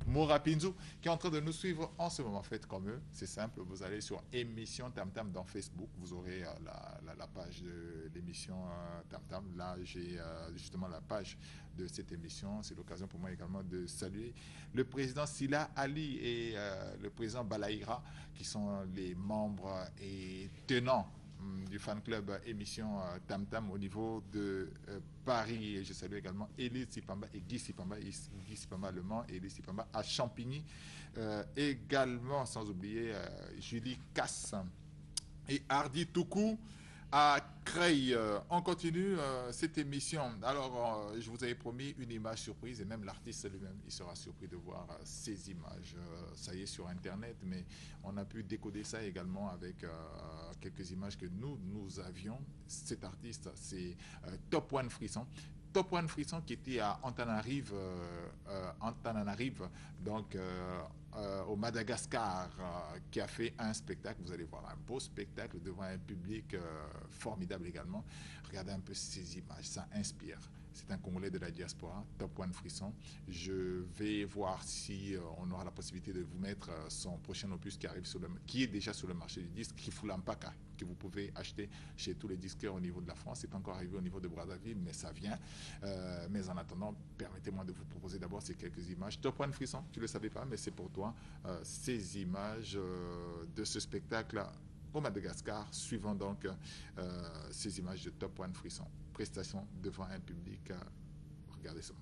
Moura Pinzou qui est en train de nous suivre en ce moment. Faites comme eux, c'est simple, vous allez sur émission Tam Tam dans Facebook, vous aurez la page de l'émission Tam Tam. Là, j'ai justement la page de cette émission. C'est l'occasion pour moi également de saluer le président Sila Ali et le président Balaïra qui sont les membres et tenants du fan club émission Tam Tam au niveau de Paris. Et je salue également Elie Sipamba et Guy Sipamba Le Mans et Elie Sipamba à Champigny. Également, sans oublier Julie Casse et Hardy Toukou à Creil. On continue cette émission. Alors, je vous avais promis une image surprise et même l'artiste lui-même, il sera surpris de voir ces images. Ça y est sur Internet, mais on a pu décoder ça également avec quelques images que nous avions. Cet artiste, c'est Top One Frisson. Top One Frisson qui était à Antananarive, donc au Madagascar, qui a fait un spectacle. Vous allez voir un beau spectacle devant un public formidable également. Regardez un peu ces images, ça inspire. C'est un Congolais de la diaspora, Top One Frisson. Je vais voir si on aura la possibilité de vous mettre son prochain opus qui est déjà sur le marché du disque, Kifulampaka, que vous pouvez acheter chez tous les disquaires au niveau de la France. C'est pas encore arrivé au niveau de Brazzaville, mais ça vient. Mais en attendant, permettez-moi de vous proposer d'abord ces quelques images. Top One Frisson, tu ne le savais pas, mais c'est pour toi. Ces images de ce spectacle au Madagascar, suivant donc ces images de Top One Frisson. Prestation devant un public. Regardez seulement.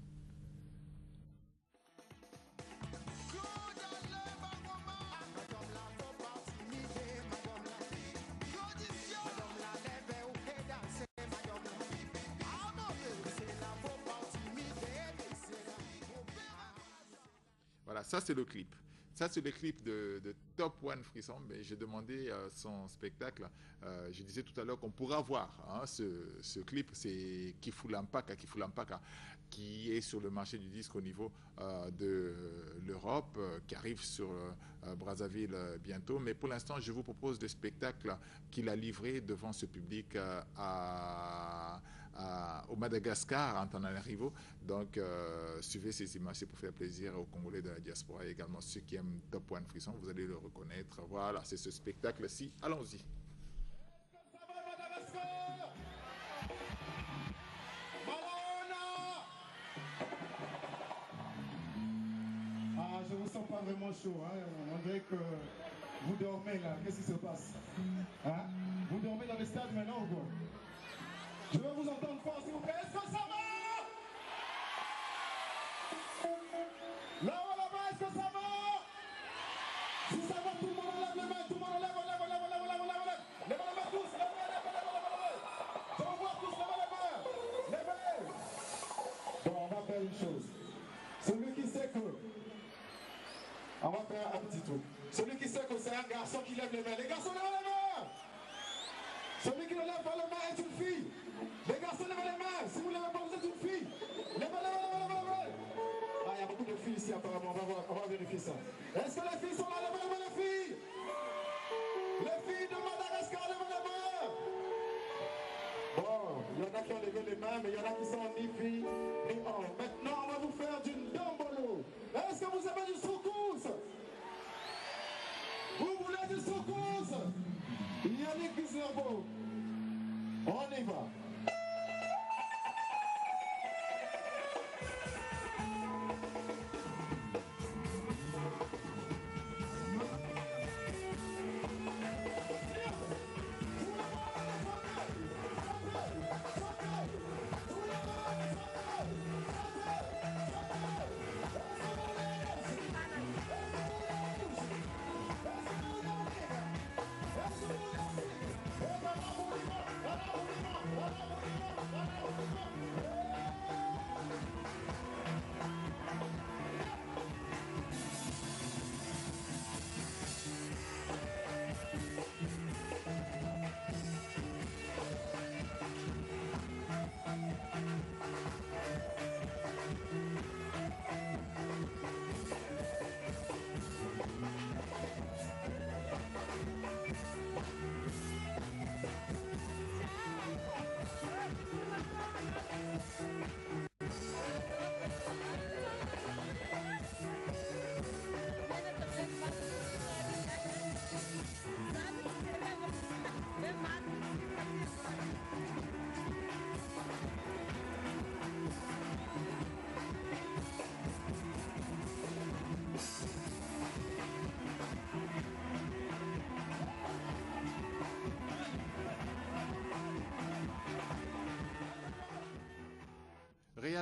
Voilà, ça c'est le clip. Ça, c'est le clip de Top One Frisson, mais j'ai demandé son spectacle. Je disais tout à l'heure qu'on pourra voir ce clip, c'est Kifulampaka, qui est sur le marché du disque au niveau de l'Europe, qui arrive sur Brazzaville bientôt. Mais pour l'instant, je vous propose le spectacle qu'il a livré devant ce public au Madagascar, en Antananarivo. Donc, suivez ces images, c'est pour faire plaisir aux Congolais de la diaspora et également ceux qui aiment Top One Frisson. Vous allez le reconnaître. Voilà, c'est ce spectacle-ci. Allons-y. Ah, je vous sens pas vraiment chaud. Hein. On dirait que vous dormez là. Qu'est-ce qui se passe? Hein? Vous dormez dans le stade maintenant ou quoi? Je veux vous entendre fort, s'il vous plaît. Est-ce que ça va? Là-haut, là-bas, est-ce que ça va? Si ça va, tout le monde enlève les mains. Tout le monde enlève. Lève les mains tous. Lève. Je vous vois tous, lève les mains. Lèvez. Bon, on va faire une chose. Celui qui sait que... On va faire un petit truc. Celui qui sait que c'est un garçon qui lève les mains. Les garçons, lèvez les mains. Celui qui ne lève pas les mains est une fille. Les garçons, lèvez les mains. Si vous ne lèvez pas, vous êtes une fille. Lèvez. Ah, il y a beaucoup de filles ici apparemment. On va vérifier ça. Est-ce que les filles sont là? Lèvez les mains, les filles. Les filles de Madagascar, lèvez les mains. Bon, il y en a qui ont levé les mains, mais il y en a qui sont ni filles ni hommes. Maintenant, on va vous faire du dombolo. Est-ce que vous avez du soukous? Vous voulez du soukous? Yannick Bizerbo. On y va.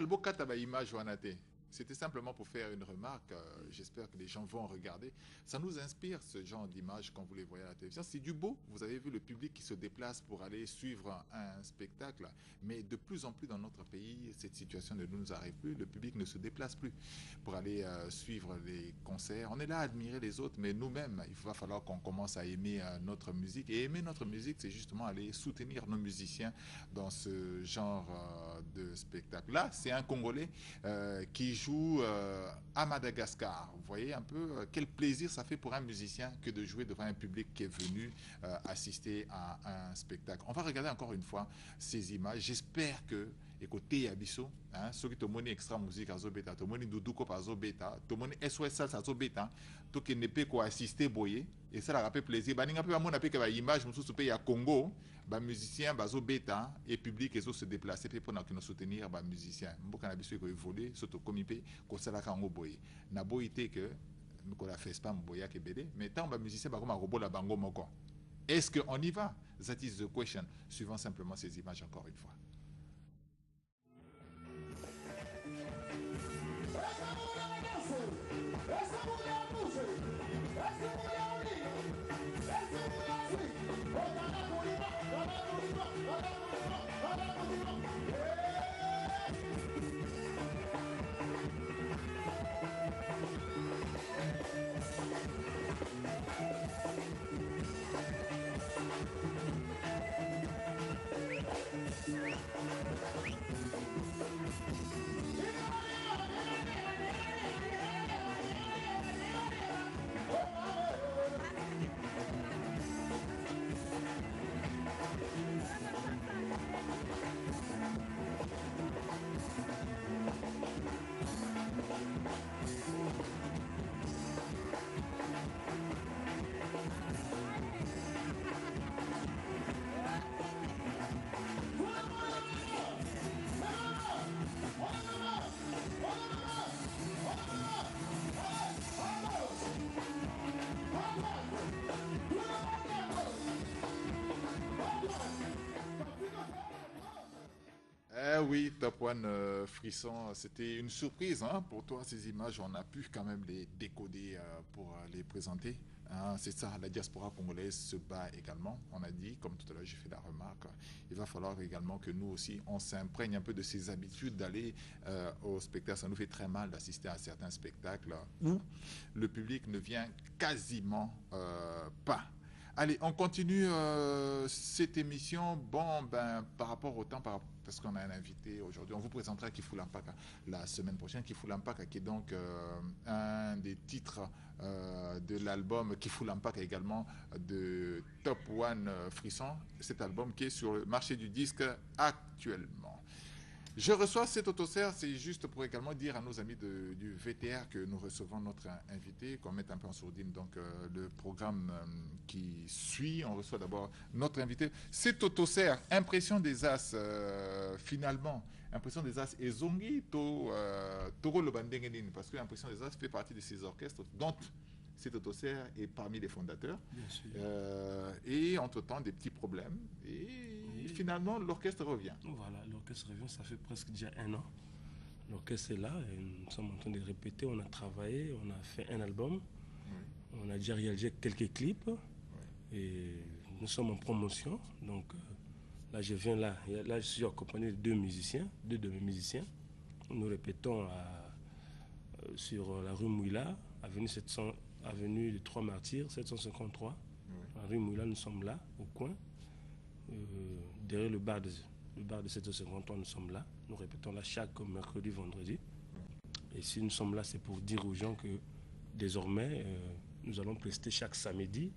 Montréal, beaucoup d'image wanaté. C'était simplement pour faire une remarque. J'espère que les gens vont regarder. Ça nous inspire ce genre d'images quand vous les voyez à la télévision. C'est du beau. Vous avez vu le public qui se déplace pour aller suivre un spectacle. Mais de plus en plus dans notre pays, cette situation ne nous arrive plus. Le public ne se déplace plus pour aller suivre les concerts. On est là à admirer les autres, mais nous-mêmes, il va falloir qu'on commence à aimer notre musique. Et aimer notre musique, c'est justement aller soutenir nos musiciens dans ce genre de spectacle. Là, c'est un Congolais qui joue à Madagascar. Vous voyez un peu quel plaisir ça fait pour un musicien que de jouer devant un public qui est venu assister à un spectacle. On va regarder encore une fois ces images. J'espère que écoutez Abisso, ceux qui te monnaient extra musique à Zobeta, te monnaient Doudouko par Zobeta, te monnaient SOS Salsa Zobeta, tout qui ne peut quoi assister boyer et ça leur fait plaisir. Bah n'importe quoi mon appelle que image, je me souviens à Congo, bah musicien bazo bêta et public et se déplacer pour nous soutenir bah musicien. Mboka Abisso qui évolue surtout comme il peut qu'on ça la kango boyer. Na boyité que qu'on la fait pas boyer que BD, mais tant bah musicien bah comme un robot la bango moko. Est-ce qu'on y va? That is the question. Suivant simplement ces images encore une fois. Oui, Top One Frisson, c'était une surprise pour toi ces images. On a pu quand même les décoder pour les présenter. C'est ça, la diaspora congolaise se bat également. On a dit, comme tout à l'heure j'ai fait la remarque, il va falloir également que nous aussi, on s'imprègne un peu de ces habitudes d'aller au spectacle. Ça nous fait très mal d'assister à certains spectacles où le public ne vient quasiment pas. Allez, on continue cette émission. Bon, ben, par rapport au temps, parce qu'on a un invité aujourd'hui, on vous présentera Kifu Lampaka la semaine prochaine. Kifu Lampaka qui est donc un des titres de l'album Kifu Lampaka également de Top One Frisson. Cet album qui est sur le marché du disque actuellement. Je reçois cet autoserre, c'est juste pour également dire à nos amis du VTR que nous recevons notre invité, qu'on mette un peu en sourdine donc le programme qui suit. On reçoit d'abord notre invité. Cet autoserre, Impression des As, finalement, Impression des As et Zongi Toro Lobandengenin, parce que Impression des As fait partie de ces orchestres dont cet autoserre est parmi les fondateurs. Et entre-temps, des petits problèmes. Et finalement, l'orchestre revient. Voilà, l'orchestre revient, ça fait presque déjà 1 an. L'orchestre est là, et nous sommes en train de répéter, on a travaillé, on a fait un album, on a déjà réalisé quelques clips, et nous sommes en promotion. Donc là, je viens là, je suis accompagné de 2 musiciens, 2 de mes musiciens. Nous répétons sur la rue Mouila, avenue des 3 Martyrs, 753. La rue Mouila, nous sommes là, au coin. Derrière le bar de 753, nous sommes là. Nous répétons là chaque mercredi, vendredi. Et si nous sommes là, c'est pour dire aux gens que désormais, nous allons prester chaque samedi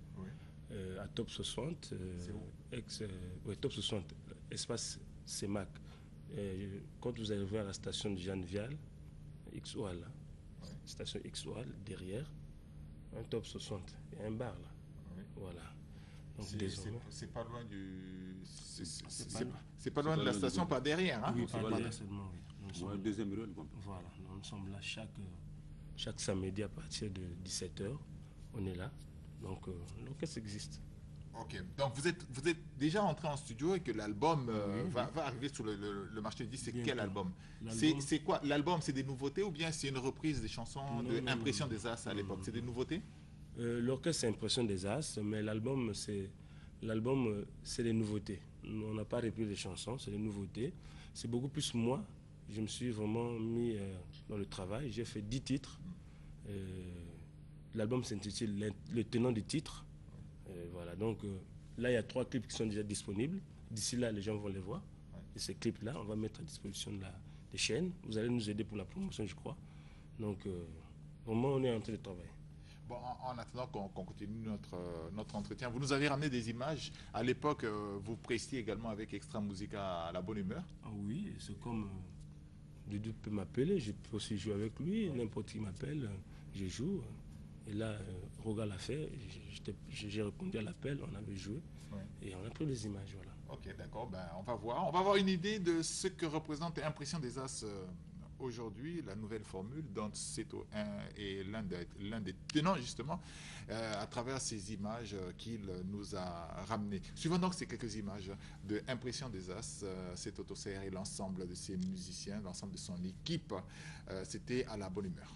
à Top 60. Top 60, espace CEMAC. Quand vous arrivez à la station de Jeanne Vial, XOAL, station XOAL, derrière, un Top 60. Il y a un bar là. Voilà. C'est pas loin c'est pas loin de la station par derrière. Oui, par derrière seulement. Oui. Deuxième rue. Voilà. Nous sommes là chaque samedi à partir de 17h. On est là. Donc l'orchestre existe. Ok, donc vous êtes déjà entré en studio et que l'album va arriver sur le marché du disque. C'est quel Bientôt. album? L'album, C'est quoi? L'album, c'est des nouveautés ou bien c'est une reprise des chansons non, de non, non, Impression non, des As à non, l'époque? non, C'est des non. nouveautés? L'orchestre, c'est Impression des As, mais c'est les nouveautés. On n'a pas repris les chansons, c'est les nouveautés. C'est beaucoup plus moi. Je me suis vraiment mis dans le travail. J'ai fait 10 titres. Euh, L'album s'intitule Le tenant du titre. Voilà, donc là, il y a 3 clips qui sont déjà disponibles. D'ici là, les gens vont les voir. Et ces clips-là, on va mettre à disposition des chaînes. Vous allez nous aider pour la promotion, je crois. Donc, vraiment, on est en train de travailler. Bon, en attendant qu'on continue notre entretien, vous nous avez ramené des images. À l'époque, vous prestiez également avec Extra Musica à la bonne humeur. Ah oui, c'est comme Dudu peut m'appeler, je peux aussi jouer avec lui, n'importe qui m'appelle, je joue. Et là, Roga l'a fait, j'ai répondu à l'appel, on avait joué et on a pris les images, voilà. Ok, d'accord, ben, on va voir. On va avoir une idée de ce que représente Impression des As aujourd'hui, la nouvelle formule, dont Seto est l'un des tenants justement, à travers ces images qu'il nous a ramenées. Suivant donc ces quelques images de Impression des As, Seto Tosser et l'ensemble de ses musiciens, l'ensemble de son équipe, c'était à la bonne humeur.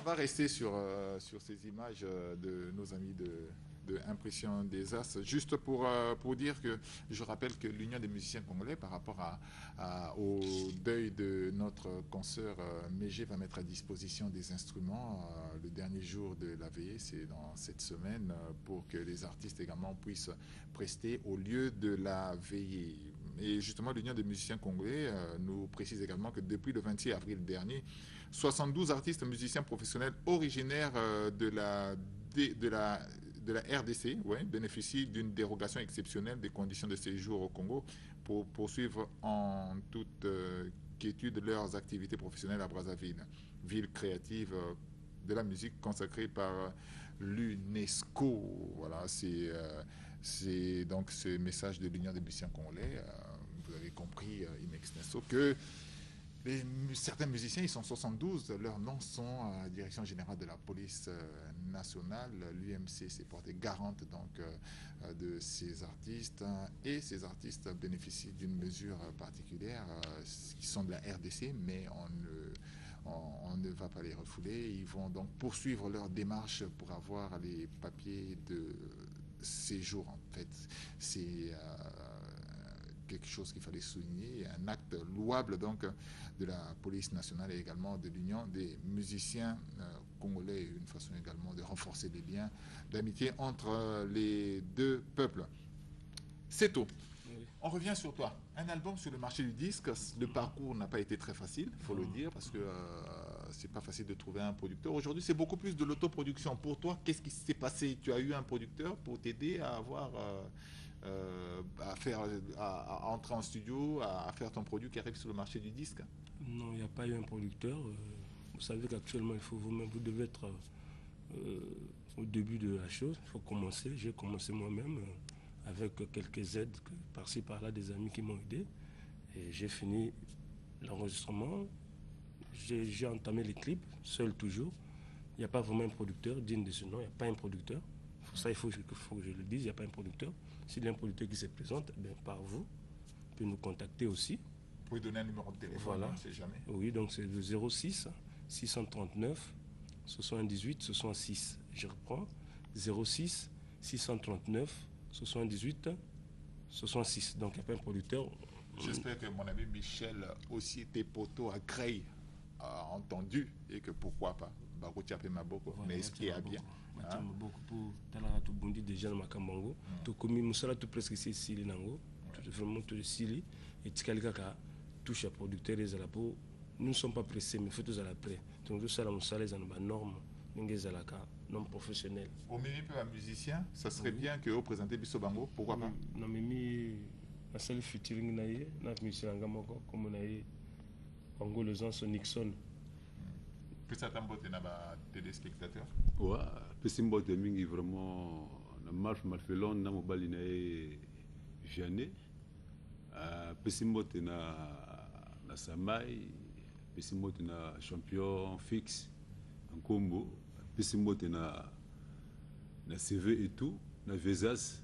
On va rester sur ces images de nos amis de Impression des As, juste pour dire que je rappelle que l'Union des musiciens congolais, par rapport au deuil de notre consoeur Mégé, va mettre à disposition des instruments le dernier jour de la veillée, c'est dans cette semaine, pour que les artistes également puissent prester au lieu de la veillée. Et justement, l'Union des musiciens congolais nous précise également que depuis le 26 avril dernier, 72 artistes musiciens professionnels originaires de la RDC bénéficient d'une dérogation exceptionnelle des conditions de séjour au Congo pour poursuivre en toute quiétude leurs activités professionnelles à Brazzaville, ville créative de la musique consacrée par l'UNESCO. Voilà, c'est donc ce message de l'Union des musiciens congolais. Vous avez compris, in extenso, que certains musiciens, ils sont 72, leurs noms sont à la direction générale de la police nationale. L'UMC s'est porté garante donc de ces artistes, et ces artistes bénéficient d'une mesure particulière qui sont de la RDC, mais on ne va pas les refouler. Ils vont donc poursuivre leur démarche pour avoir les papiers de séjour. En fait, c'est quelque chose qu'il fallait souligner, un acte louable donc de la police nationale et également de l'Union des musiciens congolais, une façon également de renforcer les liens d'amitié entre les deux peuples. C'est tout. Oui. On revient sur toi. Un album sur le marché du disque, le parcours n'a pas été très facile, il faut le dire, parce que c'est pas facile de trouver un producteur. Aujourd'hui, c'est beaucoup plus de l'autoproduction. Pour toi, qu'est-ce qui s'est passé? Tu as eu un producteur pour t'aider à avoir, à faire, à entrer en studio, à faire ton produit qui arrive sur le marché du disque? Non, il n'y a pas eu un producteur. Vous savez qu'actuellement, il faut vous-même, vous devez être au début de la chose. Il faut commencer. J'ai commencé moi-même avec quelques aides par-ci par-là, des amis qui m'ont aidé. Et j'ai fini l'enregistrement. J'ai entamé les clips, seul toujours. Il n'y a pas vraiment un producteur digne de ce nom. Il n'y a pas un producteur. Pour ça, il faut que je le dise, il n'y a pas un producteur. S'il y a un producteur qui se présente, eh bien, par vous, vous pouvez nous contacter aussi. Vous pouvez donner un numéro de téléphone, voilà. On ne sait jamais. Oui, donc c'est le 06 639 78 66. Je reprends. 06 639 78 66. Donc il n'y a pas un producteur. J'espère que mon ami Michel aussi tes poteaux à Creil a entendu et que pourquoi pas. Mais ce qui est bien. Beaucoup pour Talara tout bondi déjà dans ma Kambango. Tout comme Moussala tout presque c'est Sili Nango. Tout vraiment tout Sili. Et Tikalikaka touche à producteur les alapos. Nous ne sommes pas pressés, mais il faut tous à l'après. Donc tout ça, la Moussala les normes. Non professionnel. Au même peu un musicien, ça serait bien que vous présentez Bissobango, pourquoi pas? Non, mais la seule featuring naïe, notre musicien Ngamoko, comme on a eu Bango les gens sont Nixon. Puis ça t'embotte dans les téléspectateurs? Ouais, puis c'est mbote mingi vraiment mal fait long, na mobali naïe Vianney. Puis c'est mbote na Samai, puis c'est mbote na champion fixe en combo. Pisimote na CV et tout, na Vezas,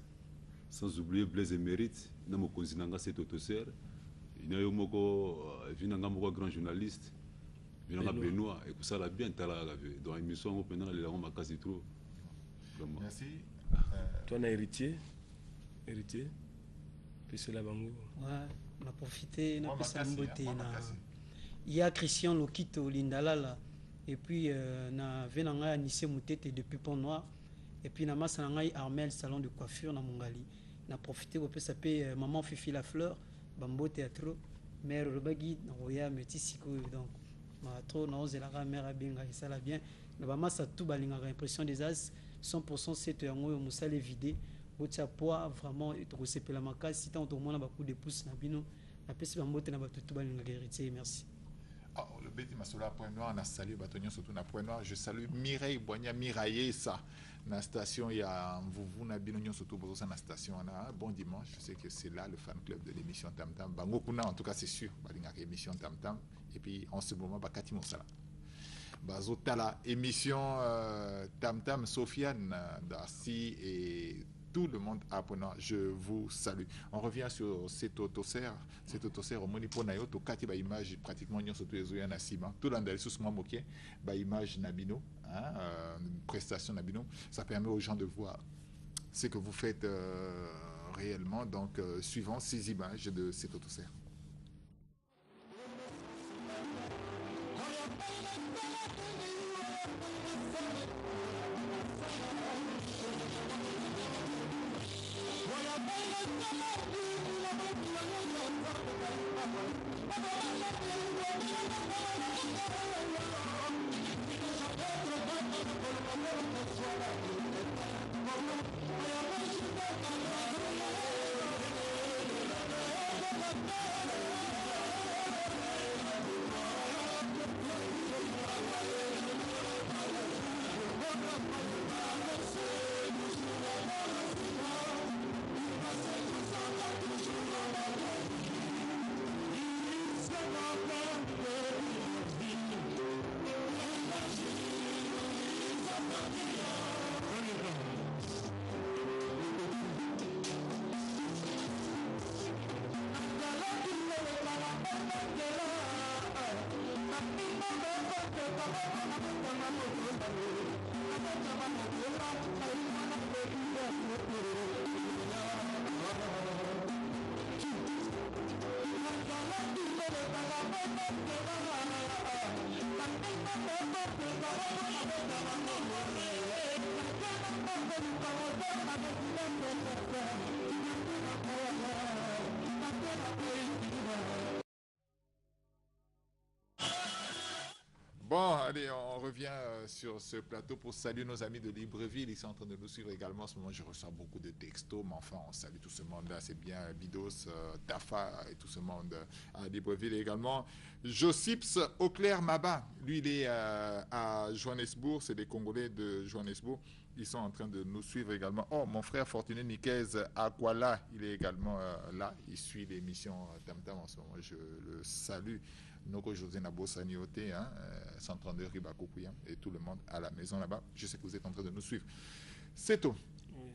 sans oublier Blaise Émérite, na mokonzi nanga c'est Totoser, ina yo moko vinanga moko grand journaliste, vinanga Benoît, et ça l'a bien tala dans l'émission on pendant les langues makasi trop. Merci. Toi na héritier, puis c'est la bango. Ouais, on a profité, on a passé un beauté na. Il y a Christian Lokito Lindalala. Et puis, na venanga à Nissé Moutete depuis Pont Noir. Et puis, na masananga Armel salon de coiffure na Mongali. Na profité pour s'appeler maman Fifi la fleur, Bambo théâtre, mère Robagi, na Roya Metisiko donc. Ma trop na ose la mère Abenga et ça la bien. Na ba massa tout balinga impression des as 100% c'est yango musale vidé. Botia poids vraiment et to sepela makasi si tant au moins na ba coup de pouce na bino. Na pesi Bambo te na ba tout balinga héritier merci. Oh, le Betty Masola Point Noir, on a salué Batonio surtout na Point Noir. Je salue Mireille Boigna Miraillé ça. Na station, il y a vous na binonio surtout pour ça na station. On a un bon dimanche. Je sais que c'est là le fan club de l'émission Tam Tam. Bango Kuna en tout cas c'est sûr. Balinga émission Tam Tam. Et puis en ce moment Bakati Moussala. Bazo Tala émission Tam Tam Sofiane Darcy et tout le monde apprenant, je vous salue. On revient sur cet autocer au Moniponayo, to kati ba image pratiquement nyon surtout les oya na ciment. Tout l'andal sous moi moqué, ba image nabino, prestation nabino, ça permet aux gens de voir ce que vous faites réellement. Donc suivant ces images de cet autocer. allez, on revient sur ce plateau pour saluer nos amis de Libreville. Ils sont en train de nous suivre également. En ce moment, je reçois beaucoup de textos, mais enfin, on salue tout ce monde-là. C'est bien Bidos, Tafa et tout ce monde à Libreville également. Josips Auclair Maba, lui, il est à Johannesburg. C'est des Congolais de Johannesburg. Ils sont en train de nous suivre également. Oh, mon frère Fortuné Niquez Aquala, il est également là. Il suit l'émission Tam Tam en ce moment. Je le salue. Noko José Nabo Saniote, 132 Ribakoukouya, et tout le monde à la maison là-bas. Je sais que vous êtes en train de nous suivre. C'est tout. Oui.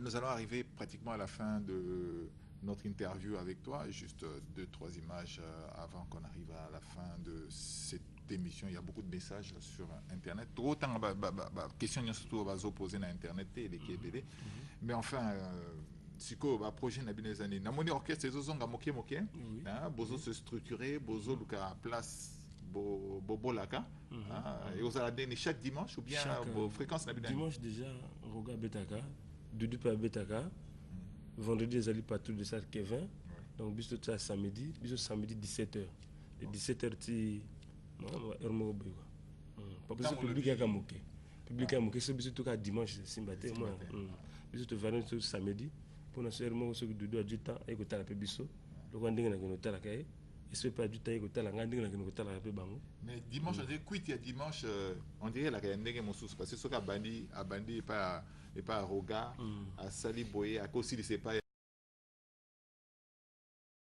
Nous allons arriver pratiquement à la fin de notre interview avec toi. Juste 2-3 images avant qu'on arrive à la fin de cette émission. Il y a beaucoup de messages sur Internet. Autant de questions surtout à poser sur Internet et les KBD. Mais enfin... siko ba projet na bino ezani na moni orchestre ezozonga moke bozo se structurer bozo luka place bobolaka et aux aladeni chaque dimanche ou bien fréquence na bino dimanche déjà Roga Betaka Dudu pa Betaka vendredi ezali partout de ça Kevin donc biso ça samedi 17h de 17h ti ermo bego pas besoin public ya kamoke public ya moke c'est biso to ka dimanche simbate moi biso to vendredi samedi pour nous faire moi ce que Dudu a du temps et que tu as la pébisso le quand dingue na que tu as la caille et c'est pas du temps et que tu as la ngandingue na que tu as la pébango mais dimanche on dit quit ya dimanche on dirait la caille ndenge mon sous parce que ce qu'a bandi a bandi et pas Roga à Sali Boye à Kossi c'est pas